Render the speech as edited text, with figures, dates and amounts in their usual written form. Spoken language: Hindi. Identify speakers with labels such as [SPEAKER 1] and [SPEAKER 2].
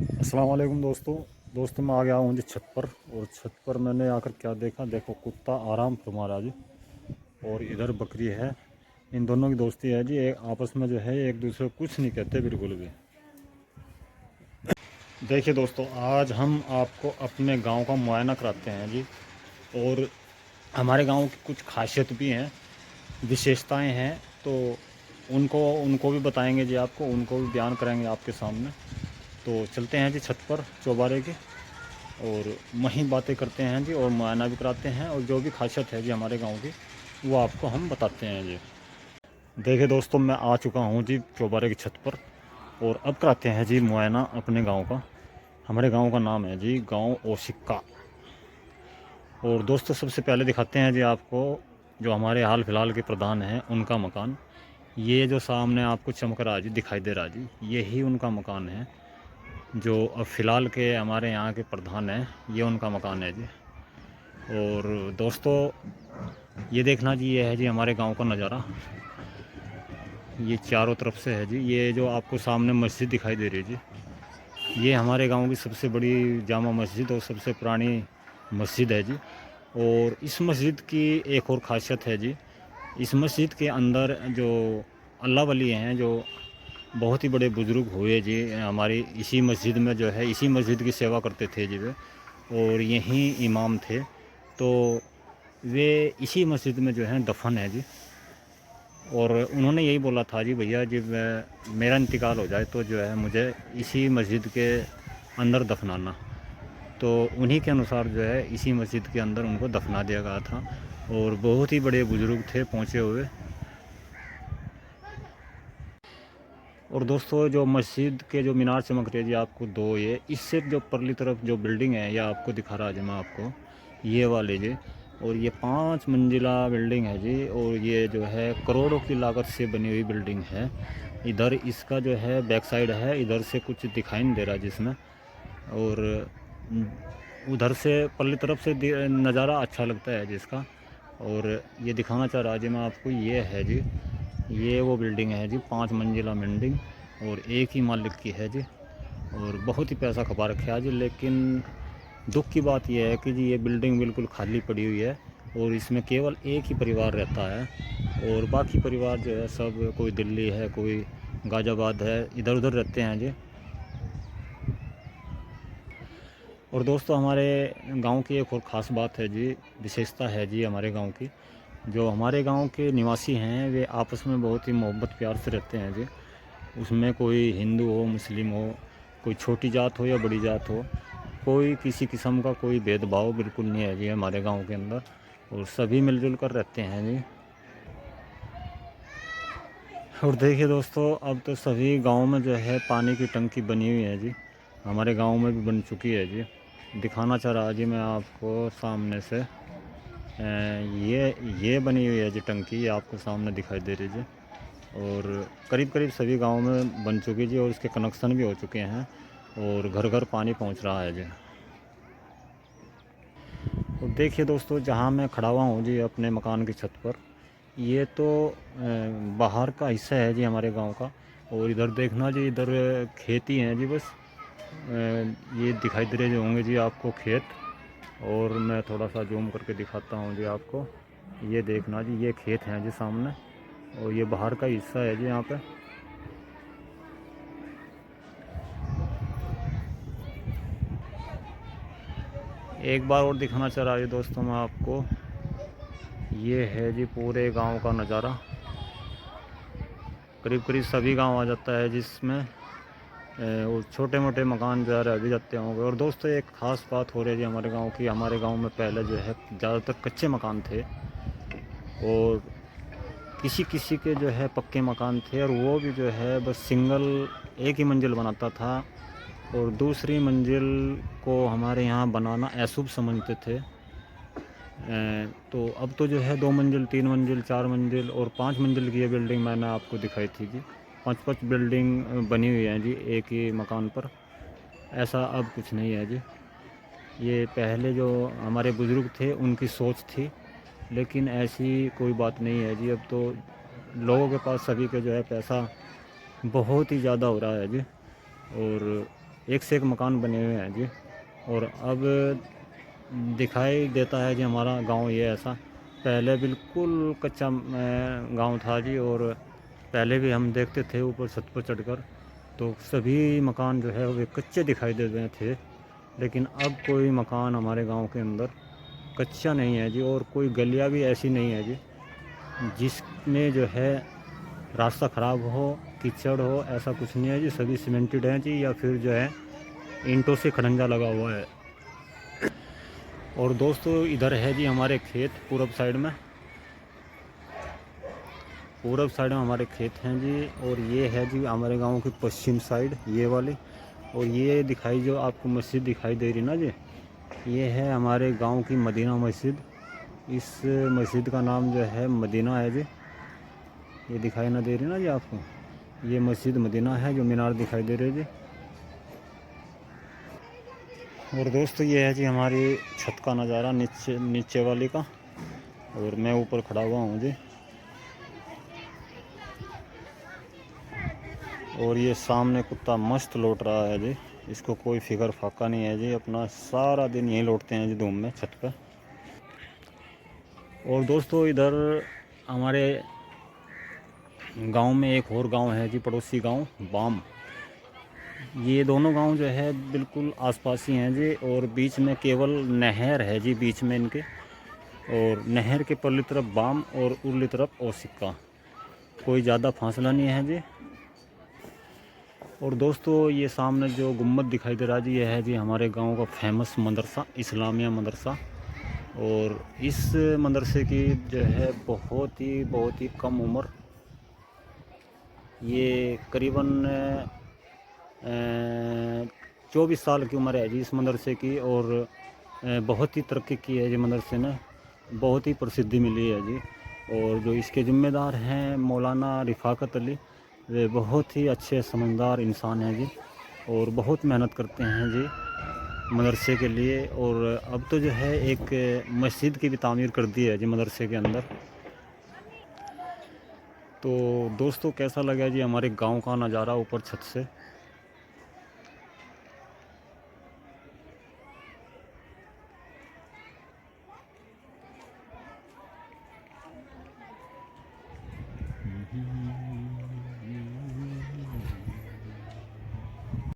[SPEAKER 1] अस्सलाम वालेकुम दोस्तों मैं आ गया हूँ जी छत पर। और छत पर मैंने आकर क्या देखा, देखो कुत्ता आराम फरमा रहा जी, और इधर बकरी है। इन दोनों की दोस्ती है जी, एक आपस में जो है एक दूसरे को कुछ नहीं कहते बिल्कुल भी। देखिए दोस्तों, आज हम आपको अपने गांव का मुआयना कराते हैं जी। और हमारे गांव की कुछ खासियत भी हैं, विशेषताएं हैं, तो उनको उनको भी बताएंगे जी, आपको उनको भी बयान करेंगे आपके सामने। तो चलते हैं जी छत पर चौबारे की, और वहीं बातें करते हैं जी, और मुआयना भी कराते हैं, और जो भी खासियत है जी हमारे गांव की वो आपको हम बताते हैं जी। देखिए दोस्तों, मैं आ चुका हूं जी चौबारे की छत पर, और अब कराते हैं जी मुआयना अपने गांव का। हमारे गांव का नाम है जी गांव ओशिक्का। और दोस्तों सबसे पहले दिखाते हैं जी आपको जो हमारे हाल फिलहाल के प्रधान हैं उनका मकान। ये जो सामने आपको चमक रहा है जी, दिखाई दे रहा है जी, यही उनका मकान है। जो अब फ़िलहाल के हमारे यहाँ के प्रधान हैं, ये उनका मकान है जी। और दोस्तों ये देखना जी, ये है जी हमारे गांव का नज़ारा। ये चारों तरफ से है जी, ये जो आपको सामने मस्जिद दिखाई दे रही है जी, ये हमारे गांव की सबसे बड़ी जामा मस्जिद और सबसे पुरानी मस्जिद है जी। और इस मस्जिद की एक और ख़ासियत है जी, इस मस्जिद के अंदर जो अल्लाह वली हैं, जो बहुत ही बड़े बुज़ुर्ग हुए जी, हमारी इसी मस्जिद में जो है, इसी मस्जिद की सेवा करते थे जी वे, और यहीं इमाम थे। तो वे इसी मस्जिद में जो है दफन है जी। और उन्होंने यही बोला था जी, भैया जब मेरा इंतकाल हो जाए तो जो है मुझे इसी मस्जिद के अंदर दफनाना। तो उन्हीं के अनुसार जो है इसी मस्जिद के अंदर उनको दफना दिया गया था। और बहुत ही बड़े बुज़ुर्ग थे पहुँचे हुए। और दोस्तों जो मस्जिद के जो मीनार चमक रहे जी आपको दो, ये इससे जो परली तरफ जो बिल्डिंग है, यह आपको दिखा रहा जी मैं आपको, ये वाले जी। और ये 5 मंजिला बिल्डिंग है जी, और ये जो है करोड़ों की लागत से बनी हुई बिल्डिंग है। इधर इसका जो है बैक साइड है, इधर से कुछ दिखाई नहीं दे रहा जिसमें। और उधर से परली तरफ से नज़ारा अच्छा लगता है जिसका। और ये दिखाना चाह रहा जी मैं आपको, ये है जी, ये वो बिल्डिंग है जी, 5 मंजिला बिल्डिंग, और एक ही मालिक की है जी। और बहुत ही पैसा खपा रखा है जी। लेकिन दुख की बात यह है कि जी ये बिल्डिंग बिल्कुल खाली पड़ी हुई है, और इसमें केवल एक ही परिवार रहता है, और बाकी परिवार जो है सब, कोई दिल्ली है, कोई गाज़ियाबाद है, इधर उधर रहते हैं जी। और दोस्तों हमारे गांव की एक और ख़ास बात है जी, विशेषता है जी हमारे गांव की। जो हमारे गांव के निवासी हैं वे आपस में बहुत ही मोहब्बत प्यार से रहते हैं जी। उसमें कोई हिंदू हो, मुस्लिम हो, कोई छोटी जात हो या बड़ी जात हो, कोई किसी किस्म का कोई भेदभाव बिल्कुल नहीं है जी हमारे गांव के अंदर। और सभी मिलजुल कर रहते हैं जी। और देखिए दोस्तों, अब तो सभी गांव में जो है पानी की टंकी बनी हुई है जी, हमारे गांव में भी बन चुकी है जी। दिखाना चाह रहा जी मैं आपको सामने से। ये बनी हुई है जी टंकी, ये आपको सामने दिखाई दे रही है। और करीब करीब सभी गांव में बन चुकी जी, और इसके कनेक्शन भी हो चुके हैं, और घर घर पानी पहुंच रहा है जी। और देखिए दोस्तों, जहां मैं खड़ा हुआ हूं जी अपने मकान की छत पर, ये तो बाहर का हिस्सा है जी हमारे गांव का। और इधर देखना जी, इधर खेती हैं जी बस। ये दिखाई दे रहे होंगे जी आपको खेत। और मैं थोड़ा सा जूम करके दिखाता हूँ जी आपको, ये देखना जी, ये खेत हैं जी सामने, और ये बाहर का हिस्सा है जी यहाँ पे। एक बार और दिखाना चाह रहा है दोस्तों मैं आपको, ये है जी पूरे गांव का नज़ारा। करीब करीब सभी गांव आ जाता है जिसमें और छोटे मोटे मकान जो है रह भी जाते होंगे। और दोस्तों एक ख़ास बात हो रही है जी हमारे गांव की, हमारे गांव में पहले जो है ज़्यादातर कच्चे मकान थे, और किसी किसी के जो है पक्के मकान थे, और वो भी जो है बस सिंगल एक ही मंजिल बनाता था। और दूसरी मंजिल को हमारे यहाँ बनाना अशुभ समझते थे। तो अब तो जो है 2 मंजिल, 3 मंजिल, 4 मंजिल और 5 मंजिल की ये बिल्डिंग मैंने आपको दिखाई थी जी। 5-5 बिल्डिंग बनी हुई हैं जी एक ही मकान पर। ऐसा अब कुछ नहीं है जी। ये पहले जो हमारे बुज़ुर्ग थे उनकी सोच थी, लेकिन ऐसी कोई बात नहीं है जी। अब तो लोगों के पास सभी के जो है पैसा बहुत ही ज़्यादा हो रहा है जी। और एक से एक मकान बने हुए हैं जी। और अब दिखाई देता है जी हमारा गांव ये ऐसा। पहले बिल्कुल कच्चा गांव था जी। और पहले भी हम देखते थे ऊपर छत पर चढ़कर, तो सभी मकान जो है वे कच्चे दिखाई देते थे। लेकिन अब कोई मकान हमारे गांव के अंदर कच्चा नहीं है जी। और कोई गलियां भी ऐसी नहीं है जी जिसमें जो है रास्ता ख़राब हो, कीचड़ हो, ऐसा कुछ नहीं है जी। सभी सीमेंटेड हैं जी, या फिर जो है ईंटों से खड़ंजा लगा हुआ है। और दोस्तों इधर है जी हमारे खेत पूरब साइड में हमारे खेत हैं जी। और ये है जी हमारे गांव की पश्चिम साइड, ये वाली। और ये दिखाई जो आपको मस्जिद दिखाई दे रही ना जी, ये है हमारे गांव की मदीना मस्जिद। इस मस्जिद का नाम जो है मदीना है जी। ये दिखाई ना दे रही ना जी आपको, ये मस्जिद मदीना है जो मीनार दिखाई दे रही है जी। और दोस्तों ये है जी हमारी छत का नज़ारा, नीचे वाली का। और मैं ऊपर खड़ा हुआ हूँ जी। और ये सामने कुत्ता मस्त लौट रहा है जी। इसको कोई फिक्र फाका नहीं है जी, अपना सारा दिन यहीं लौटते हैं जी धूम में छत पे। और दोस्तों इधर हमारे गांव में एक और गांव है जी, पड़ोसी गांव बाम। ये दोनों गांव जो है बिल्कुल आसपास ही हैं जी। और बीच में केवल नहर है जी बीच में इनके। और नहर के परली तरफ बाम और उरली तरफ ओसिक्का, कोई ज़्यादा फासला नहीं है जी। और दोस्तों ये सामने जो गुम्बद दिखाई दे रहा है जी, ये है जी हमारे गांव का फेमस मदरसा, इस्लामिया मदरसा। और इस मदरसे की जो है बहुत ही कम उम्र, ये करीबन 24 साल की उम्र है जी इस मदरसे की। और बहुत ही तरक्की की है जी मदरसे ने, बहुत ही प्रसिद्धि मिली है जी। और जो इसके ज़िम्मेदार हैं मौलाना रिफ़ाकत अली, वे बहुत ही अच्छे समझदार इंसान हैं जी। और बहुत मेहनत करते हैं जी मदरसे के लिए। और अब तो जो है एक मस्जिद की भी तामीर कर दी है जी मदरसे के अंदर। तो दोस्तों कैसा लगा जी हमारे गांव का नज़ारा ऊपर छत से।